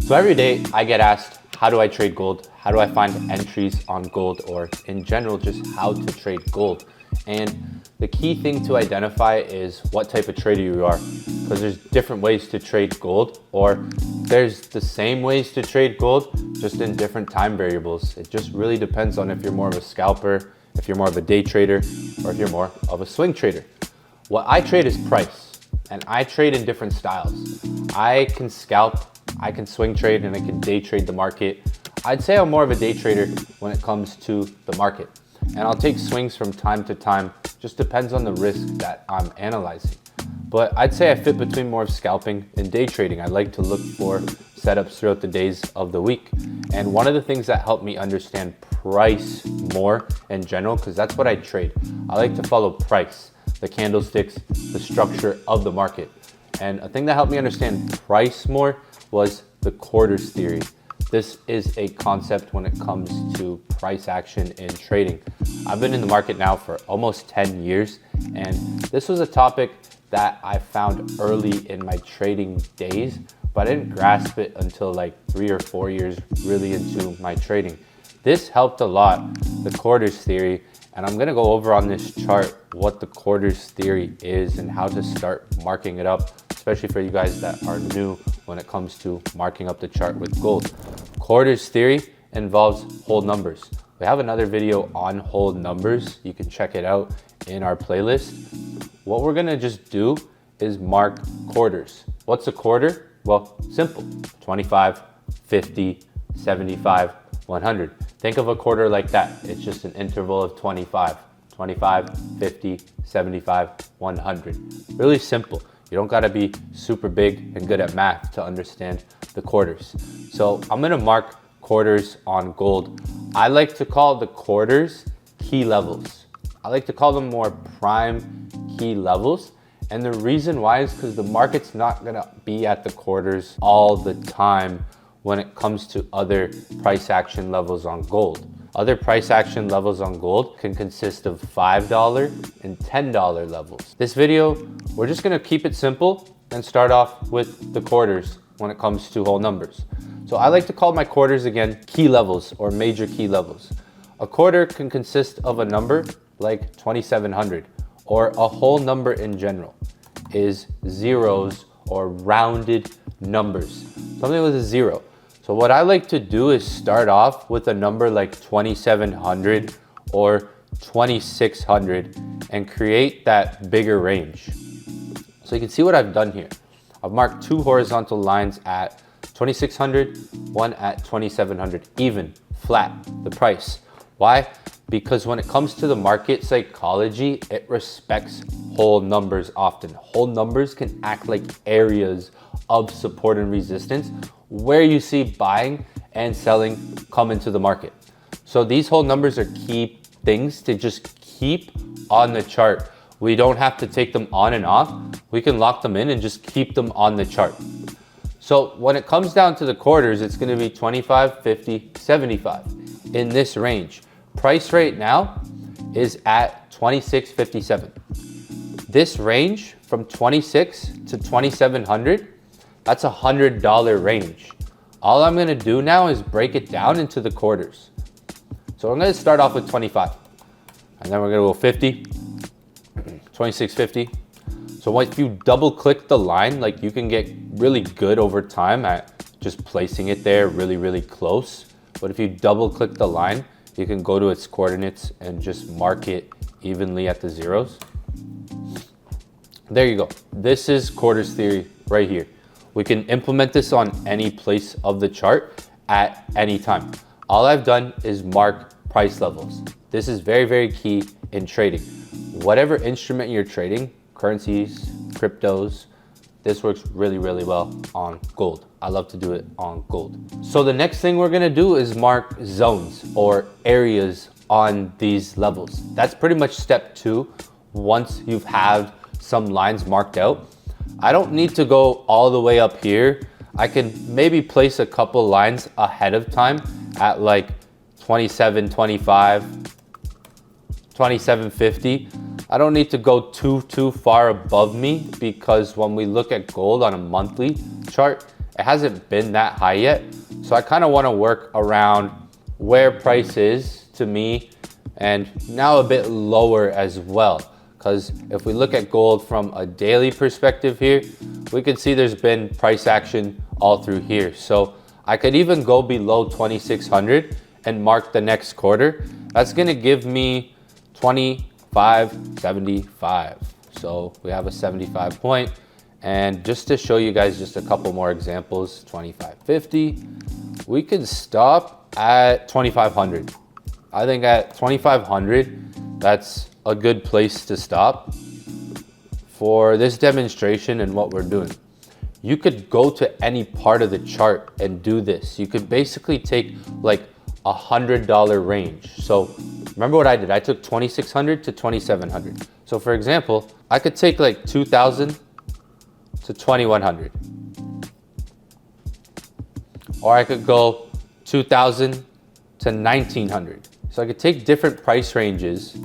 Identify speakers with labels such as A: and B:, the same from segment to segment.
A: So every day I get asked, how do I trade gold? How do I find entries on gold, or in general, just how to trade gold? And the key thing to identify is what type of trader you are, because there's different ways to trade gold, or there's the same ways to trade gold, just in different time variables. It just really depends on if you're more of a scalper, if you're more of a day trader, or if you're more of a swing trader. What I trade is price, and I trade in different styles. I can scalp, I can swing trade, and I can day trade the market. I'd say I'm more of a day trader when it comes to the market. And I'll take swings from time to time, just depends on the risk that I'm analyzing. But I'd say I fit between more of scalping and day trading. I like to look for setups throughout the days of the week. And one of the things that helped me understand price more in general, because that's what I trade. I like to follow price, the candlesticks, the structure of the market. And a thing that helped me understand price more was the quarters theory. This is a concept when it comes to price action in trading. I've been in the market now for almost 10 years, and this was a topic that I found early in my trading days, but I didn't grasp it until like 3 or 4 years really into my trading. This helped a lot, the quarters theory, and I'm gonna go over on this chart what the quarters theory is and how to start marking it up, especially for you guys that are new when it comes to marking up the chart with gold. Quarters theory involves whole numbers. We have another video on whole numbers. You can check it out in our playlist. What we're gonna just do is mark quarters. What's a quarter? Well, simple, 25, 50, 75, 100. Think of a quarter like that. It's just an interval of 25, 50, 75, 100. Really simple. You don't gotta be super big and good at math to understand the quarters. So I'm gonna mark quarters on gold. I like to call the quarters key levels. I like to call them more prime key levels. And the reason why is because the market's not gonna be at the quarters all the time when it comes to other price action levels on gold. Other price action levels on gold can consist of $5 and $10 levels. This video, we're just gonna keep it simple and start off with the quarters when it comes to whole numbers. So I like to call my quarters again key levels or major key levels. A quarter can consist of a number like 2,700, or a whole number in general is zeros or rounded numbers, something with a zero. So what I like to do is start off with a number like 2,700 or 2,600 and create that bigger range. So you can see what I've done here. I've marked two horizontal lines at 2,600, one at 2,700, even, flat, the price. Why? Because when it comes to the market psychology, it respects whole numbers often. Whole numbers can act like areas of support and resistance where you see buying and selling come into the market. So these whole numbers are key things to just keep on the chart. We don't have to take them on and off. We can lock them in and just keep them on the chart. So when it comes down to the quarters, it's gonna be 25, 50, 75 in this range. Price right now is at 26.57. This range from 26 to 2,700, that's a $100 range. All I'm gonna do now is break it down into the quarters. So I'm gonna start off with 25, and then we're gonna go 50, 26.50. So if you double click the line, like you can get really good over time at just placing it there really, really close. But if you double click the line, you can go to its coordinates and just mark it evenly at the zeros. There you go. This is quarters theory right here. We can implement this on any place of the chart at any time. All I've done is mark price levels. This is very, very key in trading. Whatever instrument you're trading, currencies, cryptos, this works really, really well on gold. I love to do it on gold. So the next thing we're gonna do is mark zones or areas on these levels. That's pretty much step 2 once you've had some lines marked out. I don't need to go all the way up here. I can maybe place a couple lines ahead of time at like 27.25, 27.50. I don't need to go too far above me, because when we look at gold on a monthly chart, it hasn't been that high yet. So I kind of want to work around where price is to me, and now a bit lower as well. Because if we look at gold from a daily perspective here, we can see there's been price action all through here. So I could even go below 2,600 and mark the next quarter. That's gonna give me 25.75. So we have a 75 point. And just to show you guys just a couple more examples, 25.50, we could stop at 2,500. I think at 2,500, that's a good place to stop for this demonstration and what we're doing. You could go to any part of the chart and do this. You could basically take like $100 range. So remember what I did? I took 2,600 to 2,700. So for example, I could take like 2,000 to 2,100. Or I could go 2,000 to 1,900. So I could take different price ranges.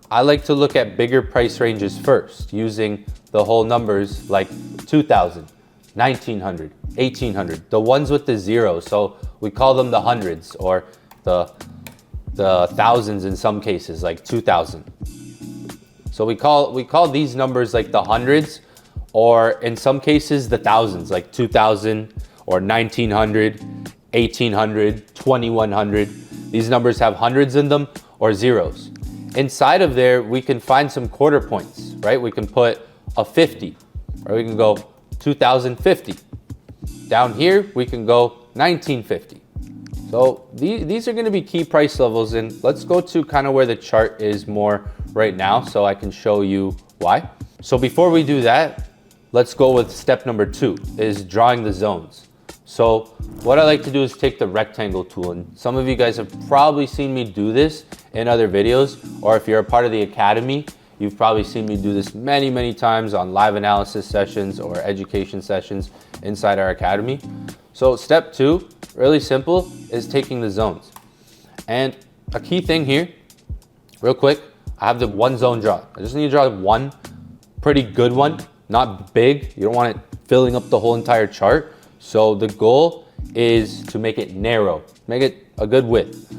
A: I like to look at bigger price ranges first, using the whole numbers like 2,000, 1,900, 1,800, the ones with the zero. So we call them the hundreds, or the thousands in some cases, like 2,000. So we call these numbers like the hundreds, or in some cases the thousands, like 2,000 or 1,900, 1,800, 2,100. These numbers have hundreds in them or zeros. Inside of there, we can find some quarter points, right? We can put a 50, or we can go 2,050. Down here, we can go 1,950. So these are gonna be key price levels, and let's go to kind of where the chart is more right now so I can show you why. So before we do that, let's go with step number 2, is drawing the zones. So what I like to do is take the rectangle tool, and some of you guys have probably seen me do this in other videos, or if you're a part of the academy, you've probably seen me do this many, many times on live analysis sessions or education sessions inside our academy. So step 2, really simple, is taking the zones. And a key thing here, real quick, I have the one zone draw. I just need to draw one pretty good one, not big. You don't want it filling up the whole entire chart. So the goal is to make it narrow, make it a good width,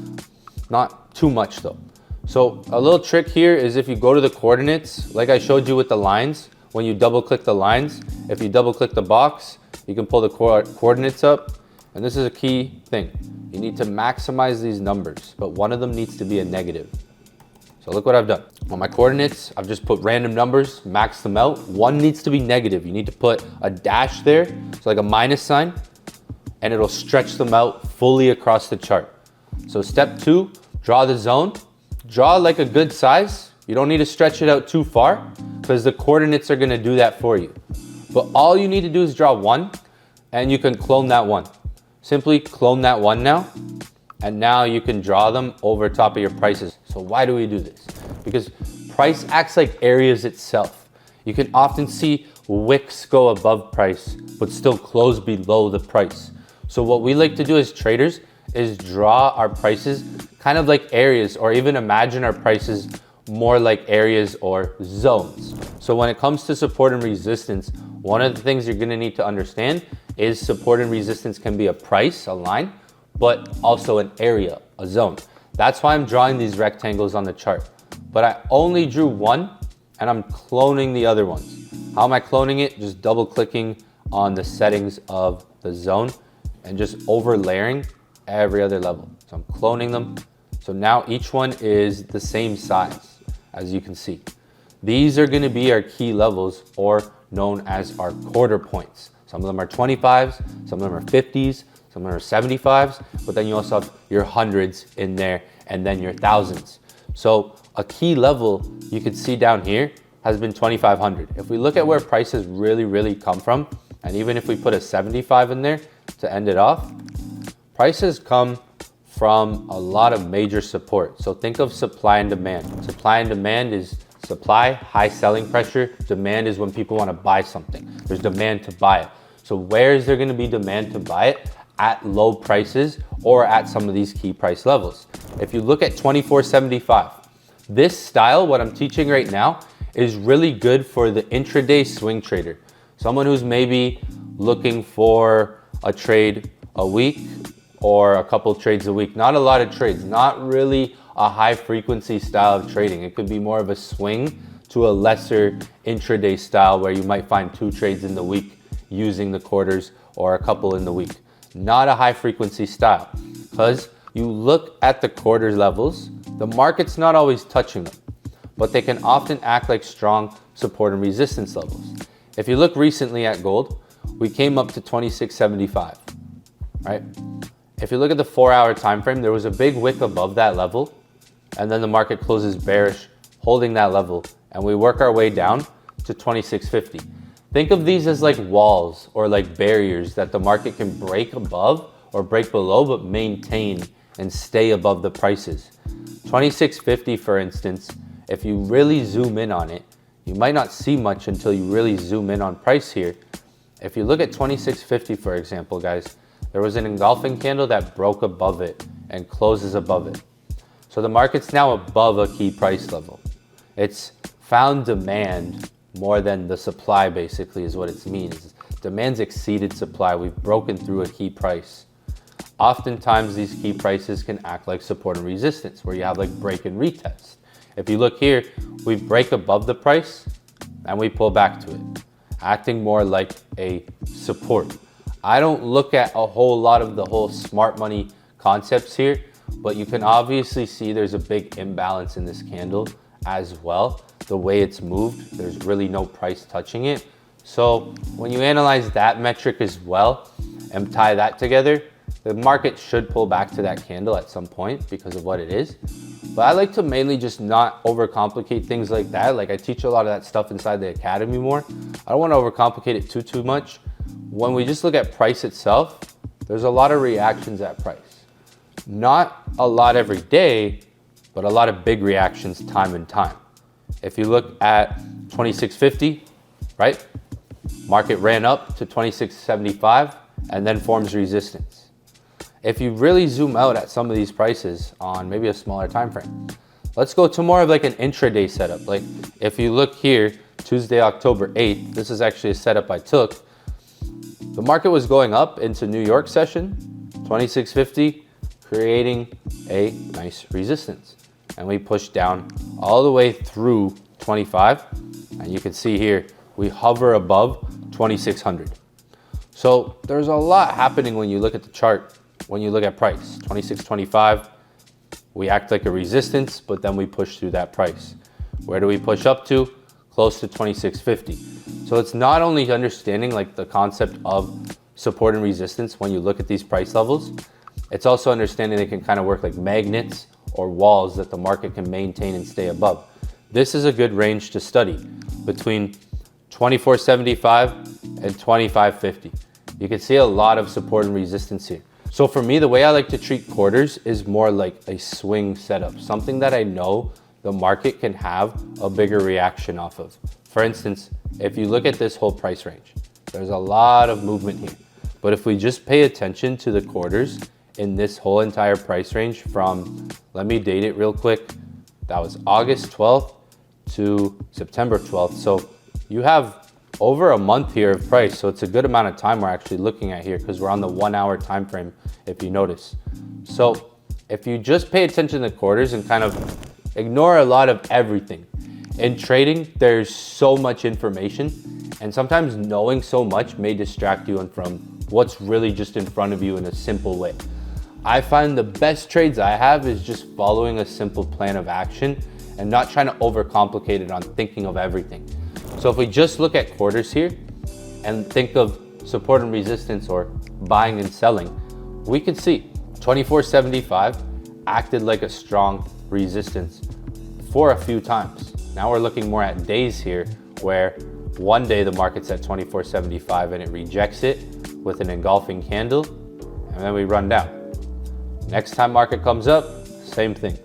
A: not too much though. So a little trick here is if you go to the coordinates, like I showed you with the lines, when you double click the lines, if you double click the box, you can pull the coordinates up. And this is a key thing. You need to maximize these numbers, but one of them needs to be a negative. So look what I've done. On my coordinates, I've just put random numbers, max them out. One needs to be negative. You need to put a dash there, so like a minus sign, and it'll stretch them out fully across the chart. So step 2, draw the zone. Draw like a good size. You don't need to stretch it out too far because the coordinates are gonna do that for you. But all you need to do is draw one, and you can clone that one. Simply clone that one now, and now you can draw them over top of your prices. So why do we do this? Because price acts like areas itself. You can often see wicks go above price, but still close below the price. So what we like to do as traders is draw our prices kind of like areas, or even imagine our prices more like areas or zones. So when it comes to support and resistance, one of the things you're gonna need to understand is support and resistance can be a price, a line, but also an area, a zone. That's why I'm drawing these rectangles on the chart. But I only drew one, and I'm cloning the other ones. How am I cloning it? Just double clicking on the settings of the zone and just overlaying every other level. So I'm cloning them. So now each one is the same size, as you can see. These are gonna be our key levels, or known as our quarter points. Some of them are 25s, some of them are 50s, some of them are 75s, but then you also have your hundreds in there, and then your thousands. So a key level you could see down here has been 2,500. If we look at where prices really come from, and even if we put a 75 in there to end it off, prices come from a lot of major support. So think of supply and demand. Supply and demand is supply, high selling pressure. Demand is when people want to buy something. There's demand to buy it. So where is there going to be demand to buy it? At low prices or at some of these key price levels. If you look at 24.75, this style, what I'm teaching right now, is really good for the intraday swing trader. Someone who's maybe looking for a trade a week or a couple trades a week. Not a lot of trades, not really a high frequency style of trading. It could be more of a swing to a lesser intraday style where you might find 2 trades in the week using the quarters or a couple in the week. Not a high frequency style, because you look at the quarters levels, the market's not always touching them, but they can often act like strong support and resistance levels. If you look recently at gold, we came up to 26.75, right? If you look at the 4-hour time frame, there was a big wick above that level, and then the market closes bearish, holding that level, and we work our way down to 26.50. Think of these as like walls or like barriers that the market can break above or break below, but maintain and stay above the prices. 26.50, for instance, if you really zoom in on it, you might not see much until you really zoom in on price here. If you look at 26.50, for example, guys, there was an engulfing candle that broke above it and closes above it. So the market's now above a key price level. It's found demand more than the supply, basically, is what it means. Demand's exceeded supply. We've broken through a key price. Oftentimes, these key prices can act like support and resistance, where you have like break and retest. If you look here, we break above the price and we pull back to it, acting more like a support. I don't look at a whole lot of the whole smart money concepts here, but you can obviously see there's a big imbalance in this candle as well. The way it's moved, there's really no price touching it. So when you analyze that metric as well and tie that together, the market should pull back to that candle at some point because of what it is. But I like to mainly just not overcomplicate things like that. Like I teach a lot of that stuff inside the academy more. I don't want to overcomplicate it too much. When we just look at price itself, there's a lot of reactions at price. Not a lot every day, but a lot of big reactions time and time. If you look at 26.50, right? Market ran up to 26.75 and then forms resistance. If you really zoom out at some of these prices on maybe a smaller time frame, let's go to more of like an intraday setup. Like if you look here, Tuesday, October 8th, this is actually a setup I took. The market was going up into New York session, 26.50, creating a nice resistance. And we pushed down all the way through 25. And you can see here, we hover above 2,600. So there's a lot happening when you look at the chart, when you look at price. 26.25, we act like a resistance, but then we push through that price. Where do we push up to? Close to 26.50. So it's not only understanding like the concept of support and resistance when you look at these price levels, it's also understanding they can kind of work like magnets or walls that the market can maintain and stay above. This is a good range to study between 24.75 and 25.50. You can see a lot of support and resistance here. So for me, the way I like to treat quarters is more like a swing setup, something that I know the market can have a bigger reaction off of. For instance, if you look at this whole price range, there's a lot of movement here. But if we just pay attention to the quarters in this whole entire price range from, let me date it real quick, that was August 12th to September 12th. So you have over a month here of price. So it's a good amount of time we're actually looking at here because we're on the 1 hour time frame, if you notice. So if you just pay attention to the quarters and kind of ignore a lot of everything. In trading, there's so much information, and sometimes knowing so much may distract you from what's really just in front of you in a simple way. I find the best trades I have is just following a simple plan of action and not trying to overcomplicate it on thinking of everything. So if we just look at quarters here and think of support and resistance or buying and selling, we can see 24.75 acted like a strong resistance for a few times. Now we're looking more at days here where one day the market's at 24.75 and it rejects it with an engulfing candle, and then we run down. Next time market comes up, same thing.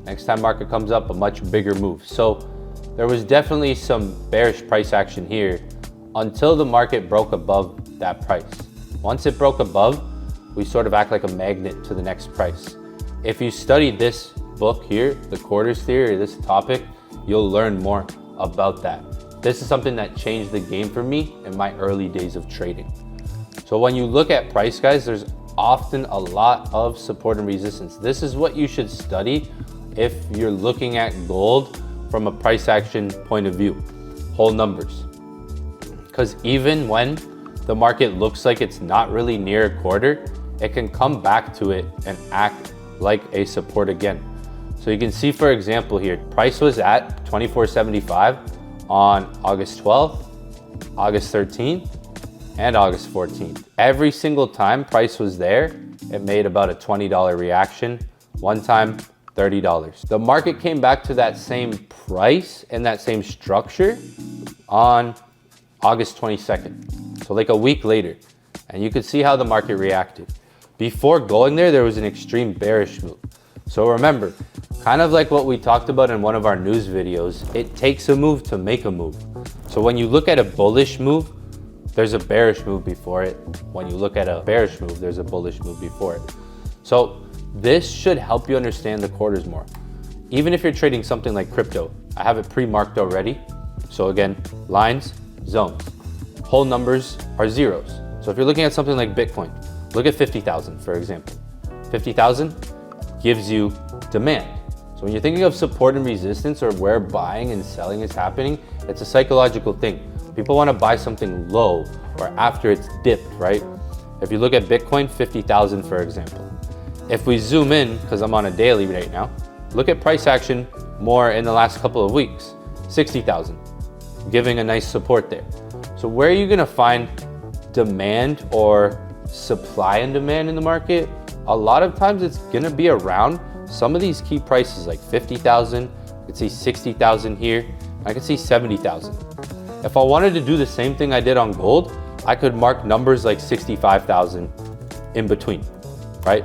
A: Next time market comes up, a much bigger move. So there was definitely some bearish price action here until the market broke above that price. Once it broke above, we sort of act like a magnet to the next price. If you study this book here, the quarters theory, this topic, you'll learn more about that. This is something that changed the game for me in my early days of trading. So when you look at price, guys, there's often a lot of support and resistance. This is what you should study if you're looking at gold from a price action point of view, whole numbers. Because even when the market looks like it's not really near a quarter, it can come back to it and act like a support again. So you can see, for example here, price was at 24.75 on August 12th, August 13th, and August 14th. Every single time price was there, it made about a $20 reaction. One time, $30. The market came back to that same price and that same structure on August 22nd. So like a week later. And you could see how the market reacted. Before going there was an extreme bearish move. So remember, kind of like what we talked about in one of our news videos, it takes a move to make a move. So when you look at a bullish move, there's a bearish move before it. When you look at a bearish move, there's a bullish move before it. So this should help you understand the quarters more. Even if you're trading something like crypto, I have it pre-marked already. So again, lines, zones. Whole numbers are zeros. So if you're looking at something like Bitcoin, look at 50,000, for example. 50,000 gives you demand. So when you're thinking of support and resistance or where buying and selling is happening, it's a psychological thing. People want to buy something low or after it's dipped, right? If you look at Bitcoin, 50,000, for example. If we zoom in, because I'm on a daily right now, look at price action more in the last couple of weeks, 60,000, giving a nice support there. So where are you going to find demand or supply and demand in the market? A lot of times it's going to be around some of these key prices like 50,000, I could see 60,000 here, I could see 70,000. If I wanted to do the same thing I did on gold, I could mark numbers like 65,000 in between, right?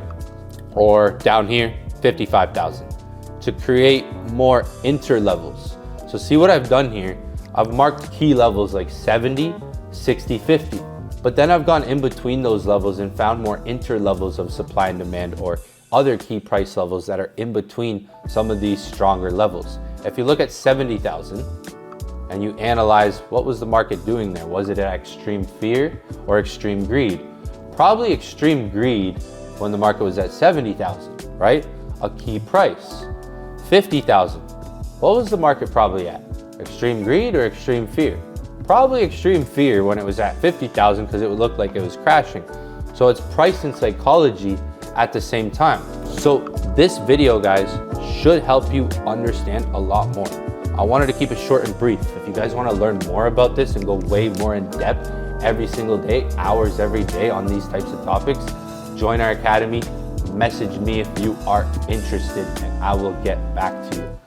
A: Or down here, 55,000 to create more interlevels. So see what I've done here? I've marked key levels like 70, 60, 50. But then I've gone in between those levels and found more interlevels of supply and demand or other key price levels that are in between some of these stronger levels. If you look at 70,000 and you analyze what was the market doing there, was it at extreme fear or extreme greed? Probably extreme greed when the market was at 70,000, right? A key price. 50,000. What was the market probably at? Extreme greed or extreme fear? Probably extreme fear when it was at 50,000 because it would look like it was crashing. So it's price and psychology at the same time. So this video, guys, should help you understand a lot more. I wanted to keep it short and brief. If you guys want to learn more about this and go way more in depth every single day, hours every day on these types of topics, join our academy, message me if you are interested, and I will get back to you.